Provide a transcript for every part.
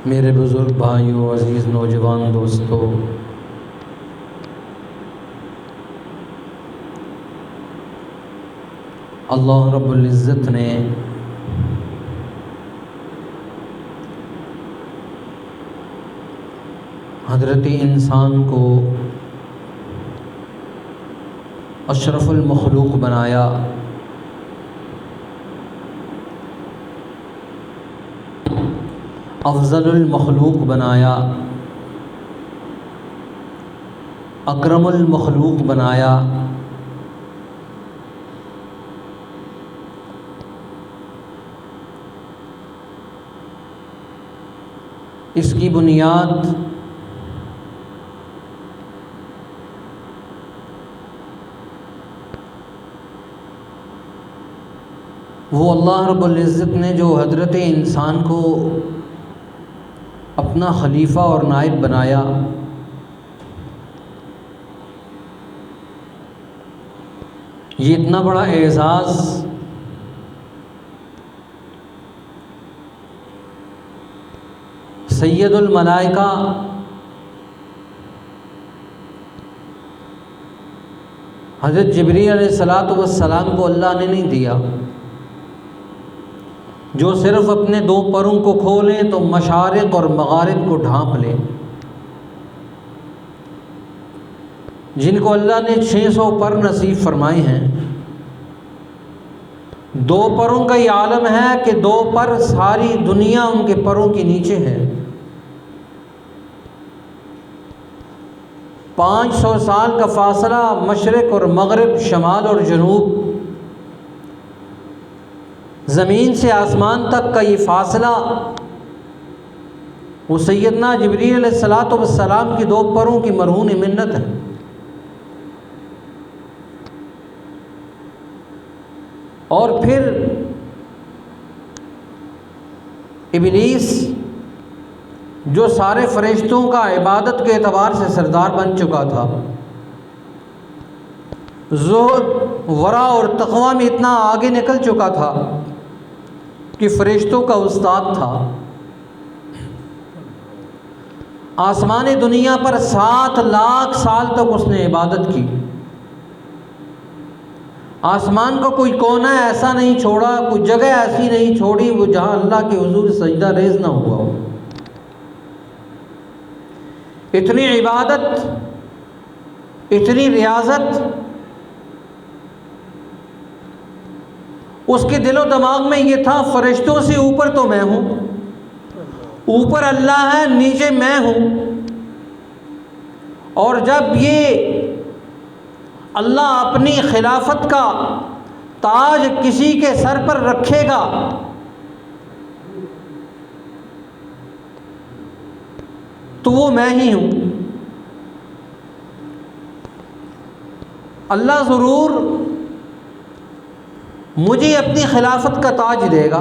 میرے بزرگ بھائیوں، عزیز نوجوان دوستو، اللہ رب العزت نے حضرت انسان کو اشرف المخلوق بنایا، افضل المخلوق بنایا، اکرم المخلوق بنایا، اس کی بنیاد وہ اللہ رب العزت نے جو حضرت انسان کو اپنا خلیفہ اور نائب بنایا، یہ اتنا بڑا اعزاز سید الملائکہ حضرت جبریل علیہ السلام کو اللہ نے نہیں دیا، جو صرف اپنے دو پروں کو کھولیں تو مشارق اور مغارب کو ڈھانپ لیں، جن کو اللہ نے 600 پر نصیب فرمائے ہیں۔ دو پروں کا یہ عالم ہے کہ دو پر ساری دنیا ان کے پروں کے نیچے ہے۔ 500 سال کا فاصلہ، مشرق اور مغرب، شمال اور جنوب، زمین سے آسمان تک کا یہ فاصلہ وہ سیدنا جبریل علیہ السلام کی دو پروں کی مرہون منت ہے۔ اور پھر ابلیس جو سارے فرشتوں کا عبادت کے اعتبار سے سردار بن چکا تھا، زہد، ورع اور تقویٰ میں اتنا آگے نکل چکا تھا کہ فرشتوں کا استاد تھا، آسمان دنیا پر 7 لاکھ سال تک اس نے عبادت کی، آسمان کا کوئی کونا ایسا نہیں چھوڑا، کوئی جگہ ایسی نہیں چھوڑی وہ جہاں اللہ کے حضور سجدہ ریز نہ ہوا ہو۔ اتنی عبادت، اتنی ریاضت اس کے دل و دماغ میں یہ تھا، فرشتوں سے اوپر تو میں ہوں، اوپر اللہ ہے، نیچے میں ہوں، اور جب یہ اللہ اپنی خلافت کا تاج کسی کے سر پر رکھے گا تو وہ میں ہی ہوں۔ اللہ ضرور مجھے اپنی خلافت کا تاج دے گا۔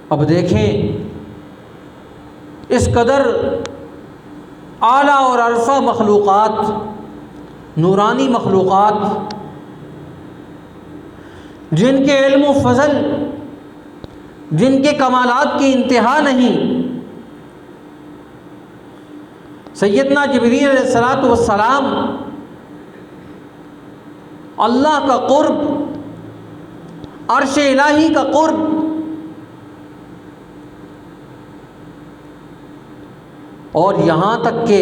اب دیکھیں، اس قدر اعلیٰ اور عرفہ مخلوقات، نورانی مخلوقات، جن کے علم و فضل، جن کے کمالات کی انتہا نہیں، سیدنا جبریل علیہ السلام اللہ کا قرب، عرش الہی کا قرب، اور یہاں تک کہ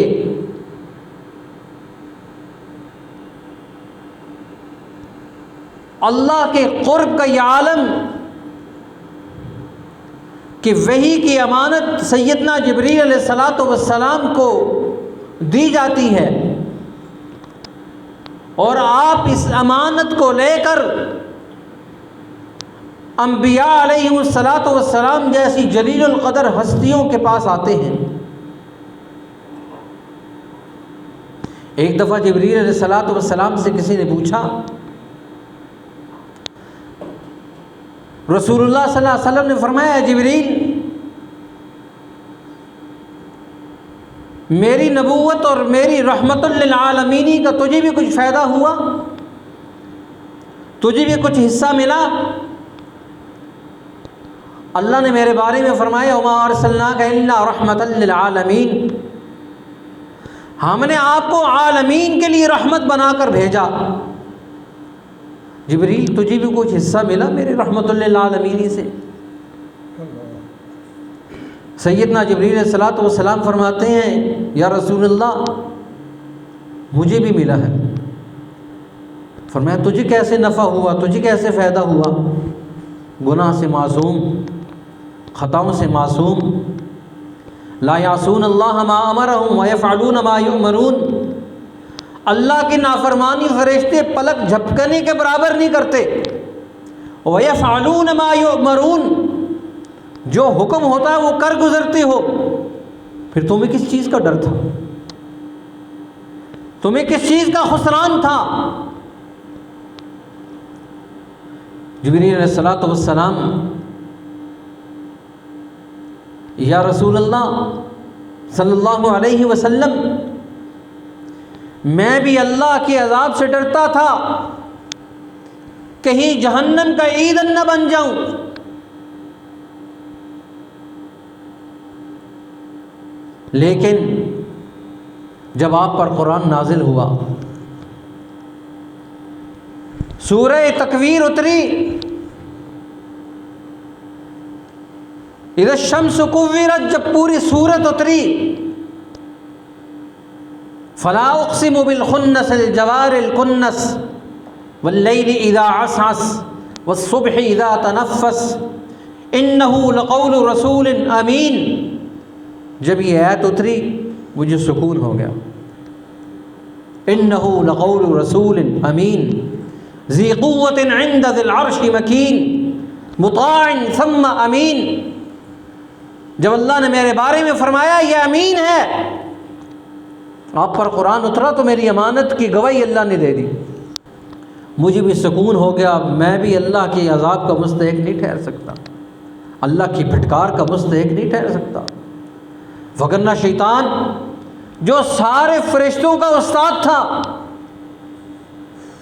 اللہ کے قرب کا یہ عالم کہ وحی کی امانت سیدنا جبریل علیہ السلام کو دی جاتی ہے، اور آپ اس امانت کو لے کر انبیاء علیہم السلام جیسی جلیل القدر ہستیوں کے پاس آتے ہیں۔ ایک دفعہ جبریل علیہ السلام سے کسی نے پوچھا، رسول اللہ صلی اللہ علیہ وسلم نے فرمایا، جبریل، میری نبوت اور میری رحمت للعالمینی کا تجھے بھی کچھ فائدہ ہوا؟ تجھے بھی کچھ حصہ ملا؟ اللہ نے میرے بارے میں فرمایا وما ارسلناک الا رحمتا للعالمین، ہم نے آپ کو عالمین کے لیے رحمت بنا کر بھیجا۔ جبریل تجھے بھی کچھ حصہ ملا میرے رحمت للعالمین سے؟ سیدنا جبریل علیہ الصلوۃ والسلام فرماتے ہیں یا رسول اللہ مجھے بھی ملا ہے۔ فرمایا تجھے کیسے نفع ہوا، تجھے کیسے فائدہ ہوا؟ گناہ سے معصوم، خطاؤں سے معصوم، لا یعصون اللہ ما امرہم ویفعلون ما یؤمرون، اللہ کی نافرمانی فرشتے پلک جھپکنے کے برابر نہیں کرتے۔ ویفعلون ما یؤمرون، جو حکم ہوتا ہے وہ کر گزرتے ہو، پھر تمہیں کس چیز کا ڈر تھا؟ تمہیں کس چیز کا خسران تھا؟ جبریل علیہ الصلوۃ والسلام یا رسول اللہ صلی اللہ علیہ وسلم میں بھی اللہ کے عذاب سے ڈرتا تھا، کہیں جہنم کا ایندھن نہ بن جاؤں۔ لیکن جب آپ پر قرآن نازل ہوا، سورہ تکویر اتری، اذا الشمس کورت، جب پوری سورت اتری، فلا اقسم بالخنس الجوار الکنس واللیل اذا عسعس والصبح اذا تنفس انہ لقول رسول امین، جب یہ آیت اتری مجھے سکون ہو گیا۔ انہ لقول رسول امین ذی قوت عند ذی العرش مکین مطاع ثم امین، جب اللہ نے میرے بارے میں فرمایا یہ امین ہے، آپ پر قرآن اترا تو میری امانت کی گواہی اللہ نے دے دی، مجھے بھی سکون ہو گیا۔ میں بھی اللہ کے عذاب کا مستحق نہیں ٹھہر سکتا، اللہ کی پھٹکار کا مستحق نہیں ٹھہر سکتا، وگرنہ شیطان جو سارے فرشتوں کا استاد تھا،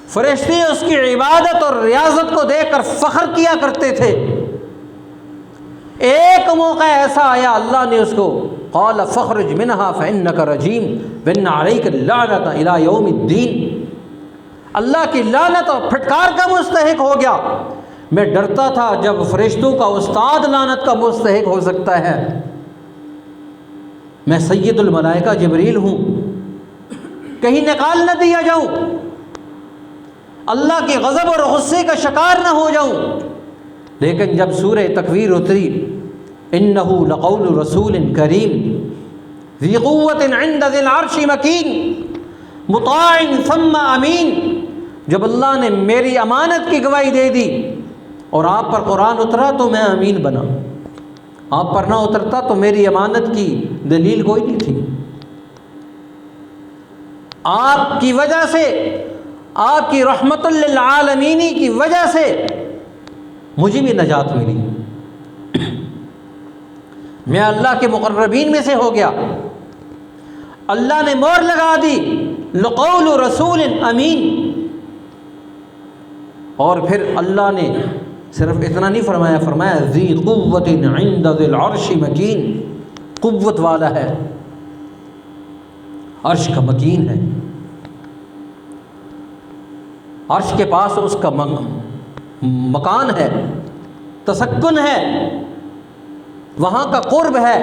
فرشتے اس کی عبادت اور ریاضت کو دیکھ کر فخر کیا کرتے تھے، ایک موقع ایسا آیا اللہ نے اس کو قال فخرج منها فإنك رجیم وإن عليك اللعنة إلى يوم الدین، اللہ کی لعنت اور پھٹکار کا مستحق ہو گیا۔ میں ڈرتا تھا جب فرشتوں کا استاد لعنت کا مستحق ہو سکتا ہے، میں سید الملائکہ جبریل ہوں، کہیں نکال نہ دیا جاؤں، اللہ کے غضب اور غصے کا شکار نہ ہو جاؤں۔ لیکن جب سورہ تکویر اتری انہ لقول رسول کریم ذی قوت عند ذی العرش مکین مطاع ثم امین، جب اللہ نے میری امانت کی گواہی دے دی اور آپ پر قرآن اترا تو میں امین بنا، آپ پر نہ اترتا تو میری امانت کی دلیل کوئی نہیں تھی۔ آپ کی وجہ سے، آپ کی رحمت للعالمین کی وجہ سے مجھے بھی نجات ملی، میں اللہ کے مقربین میں سے ہو گیا، اللہ نے مہر لگا دی لقول رسول امین۔ اور پھر اللہ نے صرف اتنا نہیں فرمایا، فرمایا ذی قوت عند ذی العرش مکین، قوت والا ہے، عرش کا مکین ہے، عرش کے پاس اس کا مکان ہے، تسکن ہے، وہاں کا قرب ہے۔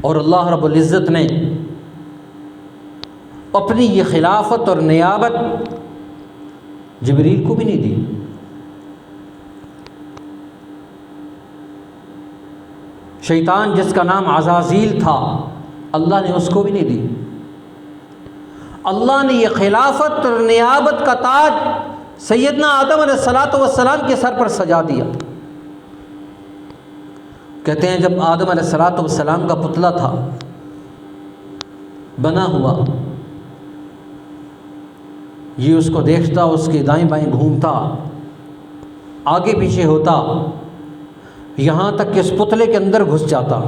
اور اللہ رب العزت نے اپنی یہ خلافت اور نیابت جبریل کو بھی نہیں دی، شیطان جس کا نام عزازیل تھا اللہ نے اس کو بھی نہیں دی۔ اللہ نے یہ خلافت اور نیابت کا تاج سیدنا آدم علیہ الصلوۃ والسلام کے سر پر سجا دیا۔ کہتے ہیں جب آدم علیہ الصلوۃ والسلام کا پتلا تھا بنا ہوا، یہ اس کو دیکھتا، اس کے دائیں بائیں گھومتا، آگے پیچھے ہوتا، یہاں تک کہ اس پتلے کے اندر گھس جاتا۔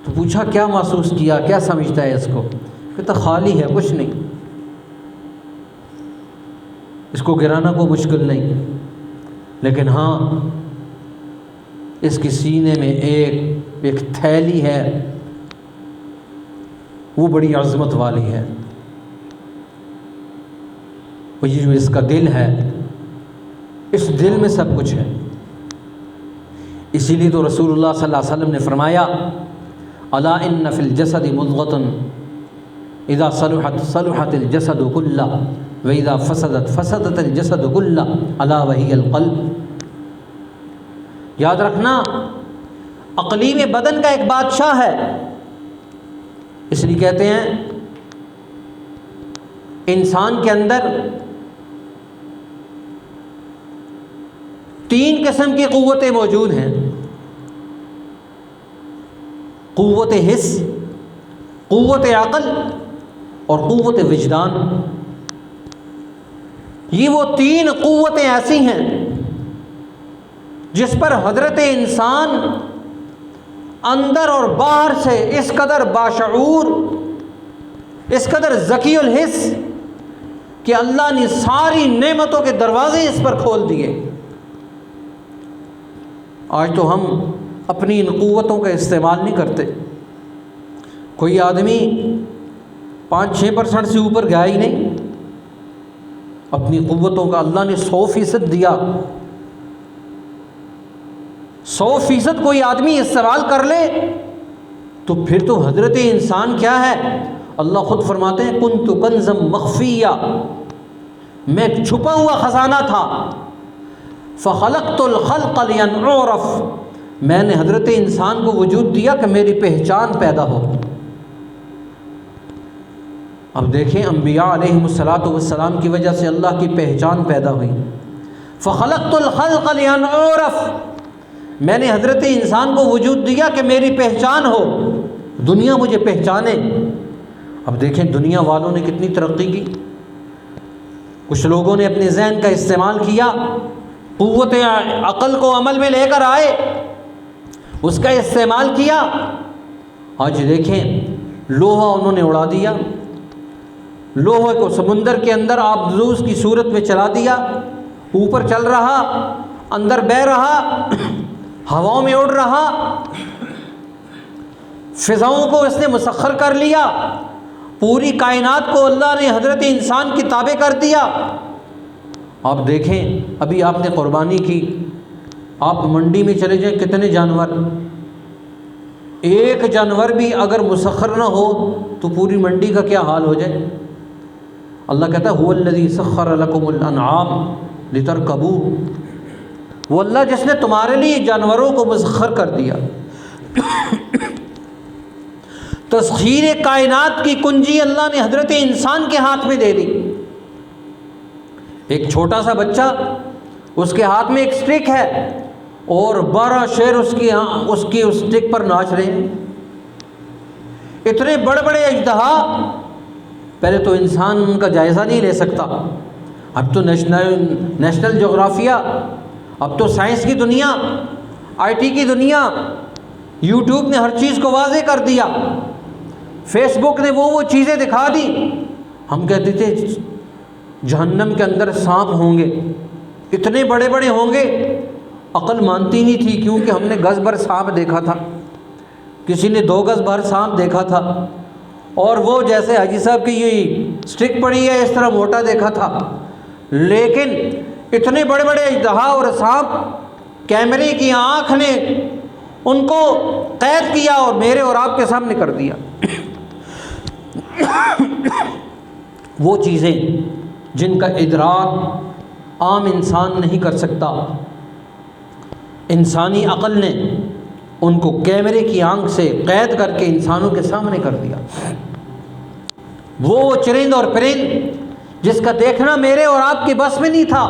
تو پوچھا کیا محسوس کیا، کیا سمجھتا ہے اس کو؟ کہتا خالی ہے، کچھ نہیں۔ اس کو گرانا کوئی مشکل نہیں، لیکن ہاں اس کی سینے میں ایک تھیلی ہے، وہ بڑی عظمت والی ہے، وہ یہ جو اس کا دل ہے، اس دل میں سب کچھ ہے۔ اسی لیے تو رسول اللہ صلی اللہ علیہ وسلم نے فرمایا الا ان فی الجسد مضغۃ اذا صلحت صلحت الجسد كلہ واذا فسدت فسدت الجسد كلہ الا وہی القلب۔ یاد رکھنا، اقلیم بدن کا ایک بادشاہ ہے، اس لیے کہتے ہیں انسان کے اندر 3 قسم کی قوتیں موجود ہیں، قوت حس، قوت عقل اور قوت وجدان۔ یہ وہ 3 قوتیں ایسی ہیں جس پر حضرت انسان اندر اور باہر سے اس قدر باشعور، اس قدر ذکی الحس کہ اللہ نے ساری نعمتوں کے دروازے اس پر کھول دیے۔ آج تو ہم اپنی ان قوتوں کا استعمال نہیں کرتے۔ کوئی آدمی 5-6% سے اوپر گیا ہی نہیں، اپنی قوتوں کا اللہ نے 100% دیا۔ 100% کوئی آدمی استعمال کر لے تو پھر تو حضرت انسان کیا ہے؟ اللہ خود فرماتے ہیں کنت کنزا مخفیہ، میں ایک چھپا ہوا خزانہ تھا، فخلقت الخلق لینعرف، میں نے حضرت انسان کو وجود دیا کہ میری پہچان پیدا ہو۔ اب دیکھیں انبیاء علیہم السلام کی وجہ سے اللہ کی پہچان پیدا ہوئی۔ فخلقت الخلق لینعرف، میں نے حضرت انسان کو وجود دیا کہ میری پہچان ہو، دنیا مجھے پہچانے۔ اب دیکھیں دنیا والوں نے کتنی ترقی کی، کچھ لوگوں نے اپنے ذہن کا استعمال کیا، قوت عقل کو عمل میں لے کر آئے، اس کا استعمال کیا۔ آج دیکھیں لوہا انہوں نے اڑا دیا، لوہے کو سمندر کے اندر آبدوز کی صورت میں چلا دیا، اوپر چل رہا، اندر بہہ رہا، ہواؤں میں اڑ رہا، فضاؤں کو اس نے مسخر کر لیا، پوری کائنات کو اللہ نے حضرت انسان کی تابع کر دیا۔ آپ دیکھیں ابھی آپ نے قربانی کی، آپ منڈی میں چلے جائیں کتنے جانور، ایک جانور بھی اگر مسخر نہ ہو تو پوری منڈی کا کیا حال ہو جائے۔ اللہ کہتا ہے هو الذی سخر لکم الانعام لترکبوا، وہ اللہ جس نے تمہارے لیے جانوروں کو مسخر کر دیا۔ تسخیر کائنات کی کنجی اللہ نے حضرت انسان کے ہاتھ میں دے دی۔ ایک چھوٹا سا بچہ، اس کے ہاتھ میں ایک سٹک ہے اور 12 شیر اس سٹک پر ناچ رہے ہیں۔ اتنے بڑے بڑے اژدہا، پہلے تو انسان ان کا جائزہ نہیں لے سکتا، اب تو نیشنل جغرافیہ، اب تو سائنس کی دنیا، IT کی دنیا، یوٹیوب نے ہر چیز کو واضح کر دیا، فیس بک نے وہ چیزیں دکھا دی۔ ہم کہتے تھے جہنم کے اندر سانپ ہوں گے، اتنے بڑے بڑے ہوں گے، عقل مانتی نہیں تھی کیونکہ ہم نے گز بھر سانپ دیکھا تھا، کسی نے 2 گز بھر سانپ دیکھا تھا، اور وہ جیسے حاجی صاحب کی یہ سٹک پڑی ہے اس طرح موٹا دیکھا تھا۔ لیکن اتنے بڑے بڑے اژدہا اور سانپ، کیمرے کی آنکھ نے ان کو قید کیا اور میرے اور آپ کے سامنے کر دیا۔ وہ چیزیں جن کا ادراک عام انسان نہیں کر سکتا، انسانی عقل نے ان کو کیمرے کی آنکھ سے قید کر کے انسانوں کے سامنے کر دیا۔ وہ چرند اور پرند جس کا دیکھنا میرے اور آپ کے بس میں نہیں تھا،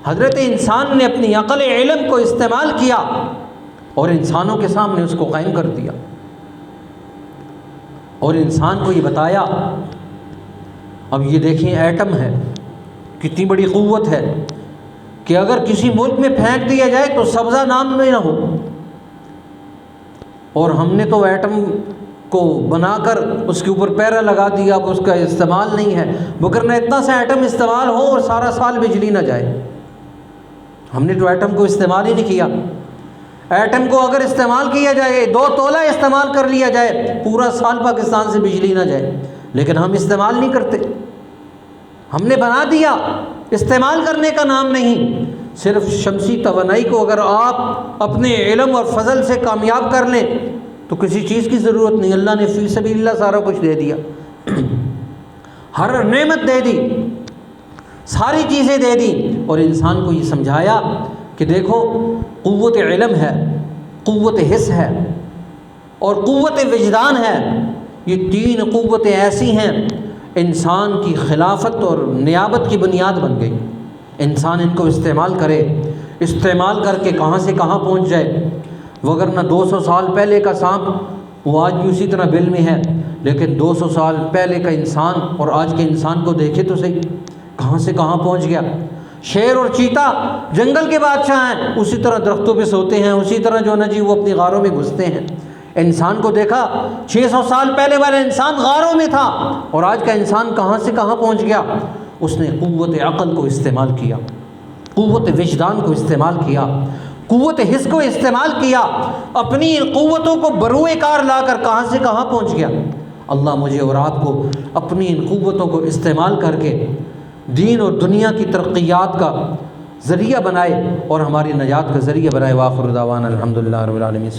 حضرت انسان نے اپنی عقل علم کو استعمال کیا اور انسانوں کے سامنے اس کو قائم کر دیا، اور انسان کو یہ بتایا۔ اب یہ دیکھیں ایٹم ہے، کتنی بڑی قوت ہے کہ اگر کسی ملک میں پھینک دیا جائے تو سبزہ نام میں نہ ہو، اور ہم نے تو ایٹم کو بنا کر اس کے اوپر پیرا لگا دیا، اب اس کا استعمال نہیں ہے، مگر نہ اتنا سا ایٹم استعمال ہو اور سارا سال بجلی نہ جائے۔ ہم نے تو ایٹم کو استعمال ہی نہیں کیا۔ ایٹم کو اگر استعمال کیا جائے، 2 تولہ استعمال کر لیا جائے، پورا سال پاکستان سے بجلی نہ جائے، لیکن ہم استعمال نہیں کرتے۔ ہم نے بنا دیا، استعمال کرنے کا نام نہیں۔ صرف شمسی توانائی کو اگر آپ اپنے علم اور فضل سے کامیاب کر لیں تو کسی چیز کی ضرورت نہیں، اللہ نے فی سبیل اللہ سارا کچھ دے دیا، ہر نعمت دے دی، ساری چیزیں دے دی، اور انسان کو یہ سمجھایا کہ دیکھو قوت علم ہے، قوت حس ہے اور قوت وجدان ہے، یہ 3 قوتیں ایسی ہیں انسان کی خلافت اور نیابت کی بنیاد بن گئی۔ انسان ان کو استعمال کرے، استعمال کر کے کہاں سے کہاں پہنچ جائے، وگرنہ 200 سال پہلے کا سانپ وہ آج بھی اسی طرح بل میں ہے، لیکن 200 سال پہلے کا انسان اور آج کے انسان کو دیکھے تو صحیح، کہاں سے کہاں پہنچ گیا۔ شیر اور چیتا جنگل کے بادشاہ ہیں، اسی طرح درختوں پہ سوتے ہیں، اسی طرح جو نا جی وہ اپنی غاروں میں گھستے ہیں۔ انسان کو دیکھا، 600 سال پہلے والا انسان غاروں میں تھا، اور آج کا انسان کہاں سے کہاں پہنچ گیا۔ اس نے قوت عقل کو استعمال کیا، قوت وجدان کو استعمال کیا، قوت حس کو استعمال کیا، اپنی ان قوتوں کو بروئے کار لا کر کہاں سے کہاں پہنچ گیا۔ اللہ مجھے اور آپ کو اپنی ان قوتوں کو استعمال کر کے دین اور دنیا کی ترقیات کا ذریعہ بنائے اور ہماری نجات کا ذریعہ بنائے۔ وآخر دعوانا الحمدللہ رب العالمین۔